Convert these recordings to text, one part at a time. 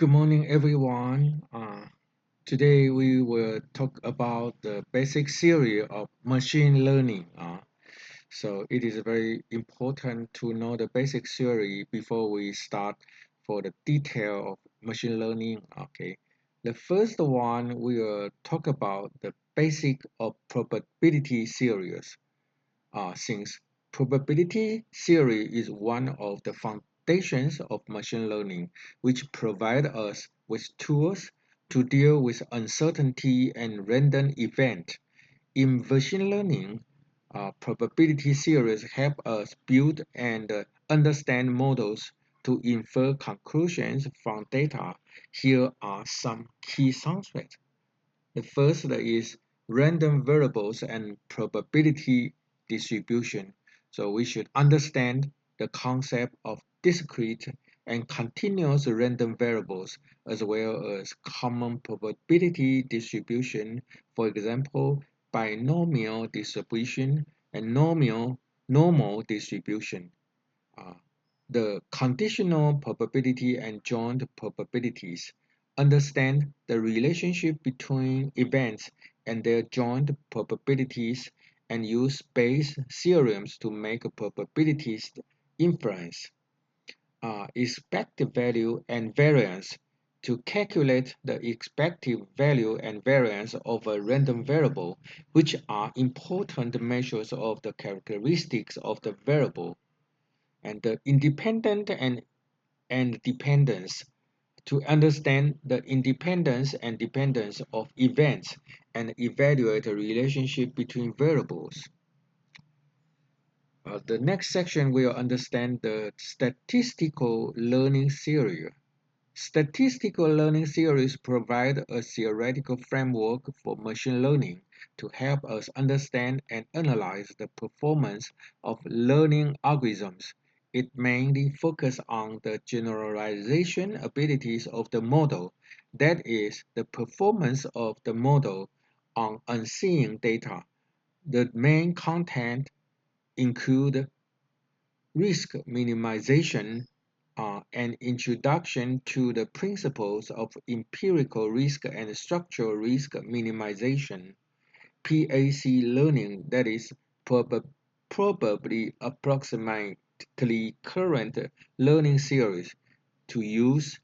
Good morning, everyone. Today we will talk about the basic theory of machine learning. So it is very important to know the basic theory before we start for the detail of machine learning. Okay. The first one we will talk about the basic of probability theories. Since probability theory is one of the foundations of machine learning, which provide us with tools to deal with uncertainty and random events. In machine learning, probability theories help us build and understand models to infer conclusions from data. Here are some key concepts. The first is random variables and probability distribution. So we should understand the concept of discrete and continuous random variables as well as common probability distribution, for example, binomial distribution and normal distribution. The conditional probability and joint probabilities understand the relationship between events and their joint probabilities and use Bayes' theorems to make probabilities inference. Expected value and variance to calculate the expected value and variance of a random variable, which are important measures of the characteristics of the variable, and the independent and dependence to understand the independence and dependence of events and evaluate the relationship between variables. The next section will understand the statistical learning theory. Statistical learning theories provide a theoretical framework for machine learning to help us understand and analyze the performance of learning algorithms. It mainly focuses on the generalization abilities of the model, that is, the performance of the model on unseen data. The main content include risk minimization, an introduction to the principles of empirical risk and structural risk minimization, PAC learning, that is probably approximately current learning theories to use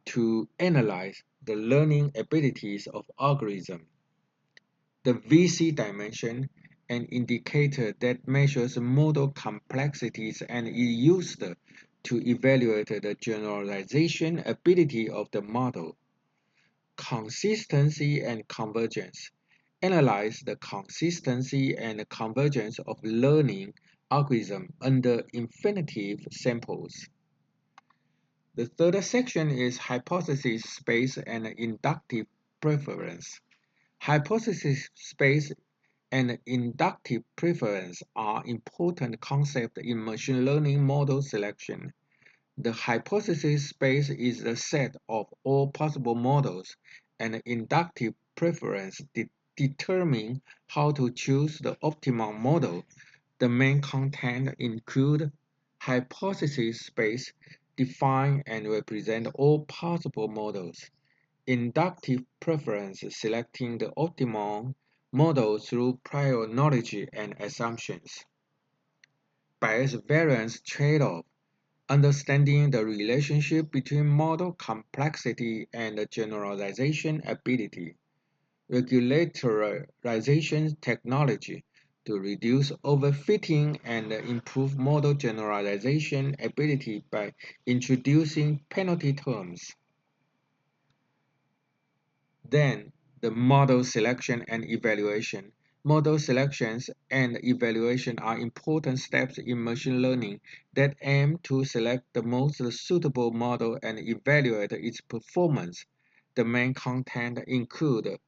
to analyze the learning abilities of algorithms. The VC dimension, an indicator that measures model complexities and is used to evaluate the generalization ability of the model. Consistency and convergence. Analyze the consistency and convergence of learning algorithm under infinitive samples. The third section is hypothesis space and inductive preference. Hypothesis space and inductive preference are important concepts in machine learning model selection. The hypothesis space is the set of all possible models, and inductive preference determine how to choose the optimal model. The main content include hypothesis space, define and represent all possible models. Inductive preference, selecting the optimal model through prior knowledge and assumptions. Bayes variance trade-off, understanding the relationship between model complexity and generalization ability. Regularization technology to reduce overfitting and improve model generalization ability by introducing penalty terms. Then, the model selection and evaluation. Model selections and evaluation are important steps in machine learning that aim to select the most suitable model and evaluate its performance. The main content include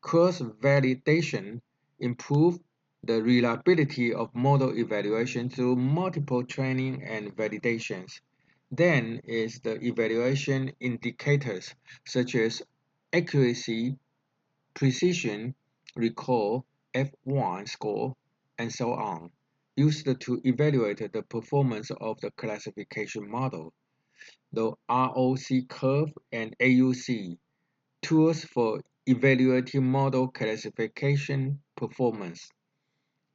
cross-validation, improve the reliability of model evaluation through multiple training and validations. Then is the evaluation indicators such as accuracy, precision, recall, F1 score, and so on, used to evaluate the performance of the classification model. the ROC curve and AUC, tools for evaluating model classification performance.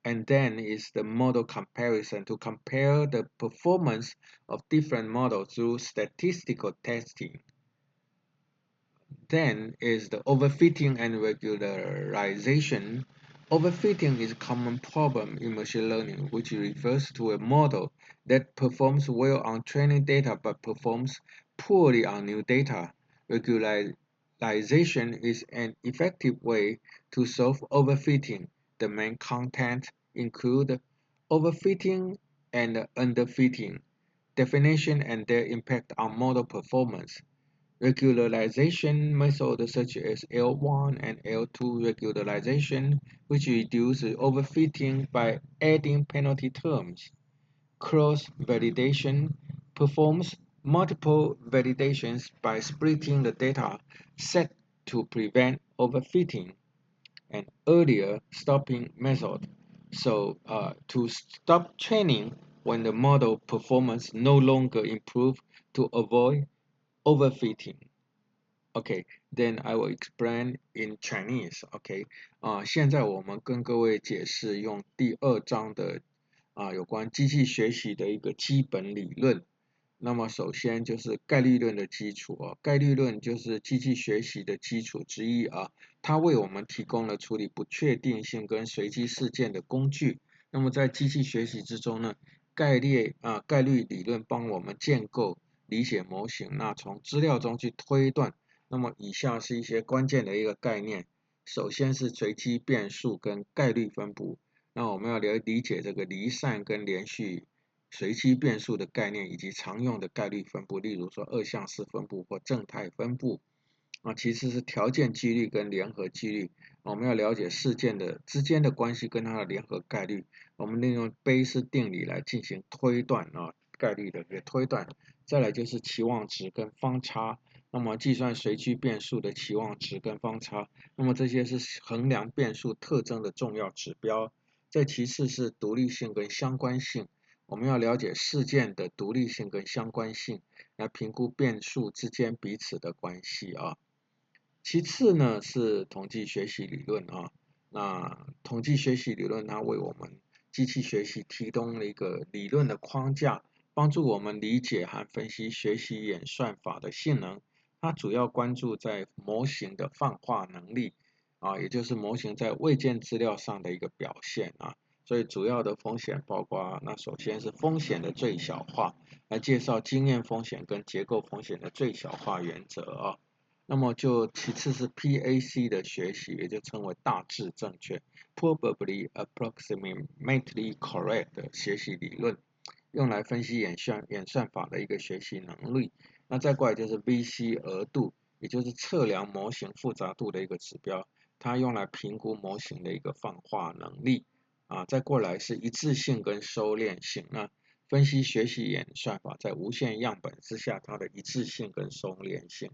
And then is the model comparison to compare the performance of different models through statistical testing. Then is the overfitting and regularization. Overfitting is a common problem in machine learning, which refers to a model that performs well on training data but performs poorly on new data. Regularization is an effective way to solve overfitting. The main content include overfitting and underfitting, definition and their impact on model performance. Regularization methods such as L1 and L2 regularization, which reduce overfitting by adding penalty terms. Cross-validation performs multiple validations by splitting the data set to prevent overfitting. And earlier stopping method, so to stop training when the model performance no longer improve to avoid overfitting. Okay, then I will explain in Chinese. Okay, 现在我们跟各位解释用第2章的有关机器学习的一个基本理论。那么首先就是概率论的基础啊，概率论就是机器学习的基础之一啊，它为我们提供了处理不确定性跟随机事件的工具。那么在机器学习之中呢，概率理论帮我们建构理解模型，那从资料中去推断。那么以下是一些关键的一个概念，首先是随机变数跟概率分布。那我们要理解这个离散跟连续随机变数的概念，以及常用的概率分布，例如说二项式分布或正态分布。其次是条件几率跟联合几率，我们要了解事件的之间的关系跟它的联合概率。我们利用贝斯定理来进行推断概率的一个推断。再来就是期望值跟方差。那么计算随机变数的期望值跟方差，那么这些是衡量变数特征的重要指标。再其次是独立性跟相关性，我们要了解事件的独立性跟相关性，来评估变数之间彼此的关系啊。其次呢是统计学习理论啊，那统计学习理论它为我们机器学习提供了一个理论的框架，帮助我们理解和分析学习演算法的性能。它主要关注在模型的泛化能力也就是模型在未见资料上的一个表现所以主要的风险包括，那首先是风险的最小化，来介绍经验风险跟结构风险的最小化原则那么其次是 PAC 的学习，也就称为大致正确 （Probably Approximately Correct） 的学习理论，用来分析演算法的一个学习能力。那再过来就是 VC 额度，也就是测量模型复杂度的一个指标，它用来评估模型的一个泛化能力再过来是一致性跟收敛性，那分析学习演算法在无限样本之下它的一致性跟收敛性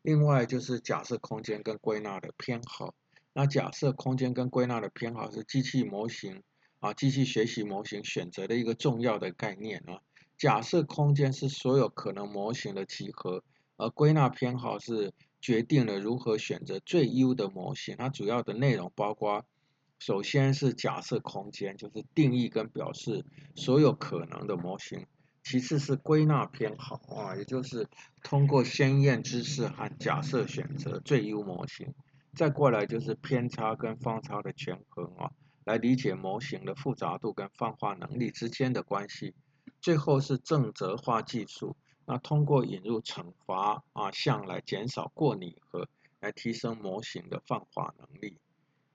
另外就是假设空间跟归纳的偏好，那假设空间跟归纳的偏好是机器模型机器学习模型选择的一个重要的概念假设空间是所有可能模型的集合，而归纳偏好是决定了如何选择最优的模型。它主要的内容包括，首先是假设空间，就是定义跟表示所有可能的模型。其次是归纳偏好也就是通过先验知识和假设选择最优模型。再过来就是偏差跟方差的权衡来理解模型的复杂度跟泛化能力之间的关系。最后是正则化技术，那通过引入惩罚项来减少过拟合，来提升模型的泛化能力。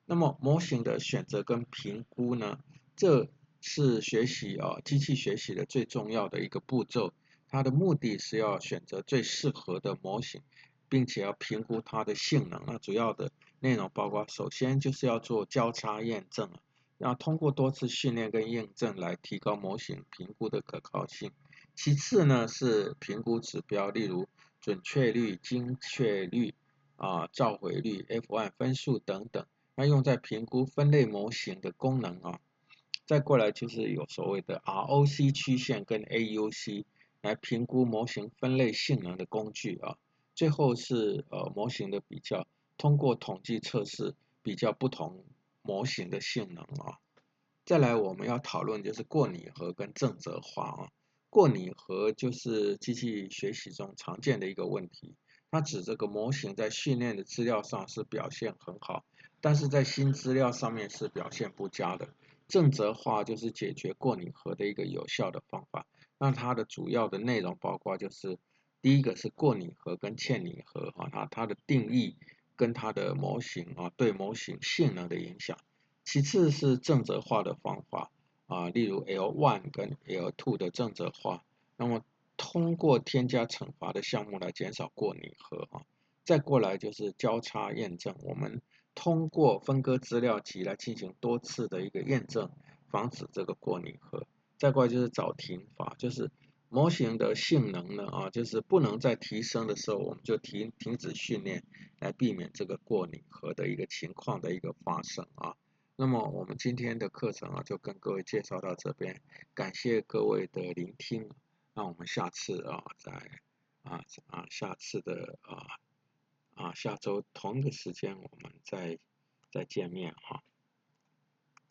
那么模型的选择跟评估呢，这是学习机器学习的最重要的一个步骤。它的目的是要选择最适合的模型，并且要评估它的性能。那主要的内容包括，首先就是要做交叉验证要通过多次训练跟验证来提高模型评估的可靠性。其次呢是评估指标，例如准确率、精确率召回率、F1 分数等等，那用在评估分类模型的功能再过来就是有所谓的 ROC 曲线跟 AUC，来评估模型分类性能的工具啊。最后是模型的比较，通过统计测试比较不同模型的性能啊。再来我们要讨论就是过拟合跟正则化啊。过拟合就是机器学习中常见的一个问题，它指这个模型在训练的资料上是表现很好，但是在新资料上面是表现不佳的。正则化就是解决过拟合的一个有效的方法。那它的主要的内容包括就是第一个是过拟合跟欠拟合啊，它的定义跟它的模型啊对模型性能的影响。其次是正则化的方法啊，例如 L1 跟 L2 的正则化，那么通过添加惩罚的项目来减少过拟合啊。再过来就是交叉验证，我们通过分割资料集来进行多次的一个验证，防止这个过拟合。再过来就是找停法，就是模型的性能呢就是不能再提升的时候，我们就停止训练，来避免这个过拟合的一个情况的一个发生啊。那么我们今天的课程就跟各位介绍到这边，感谢各位的聆听。那我们下次下次的下周同一个时间我们再见面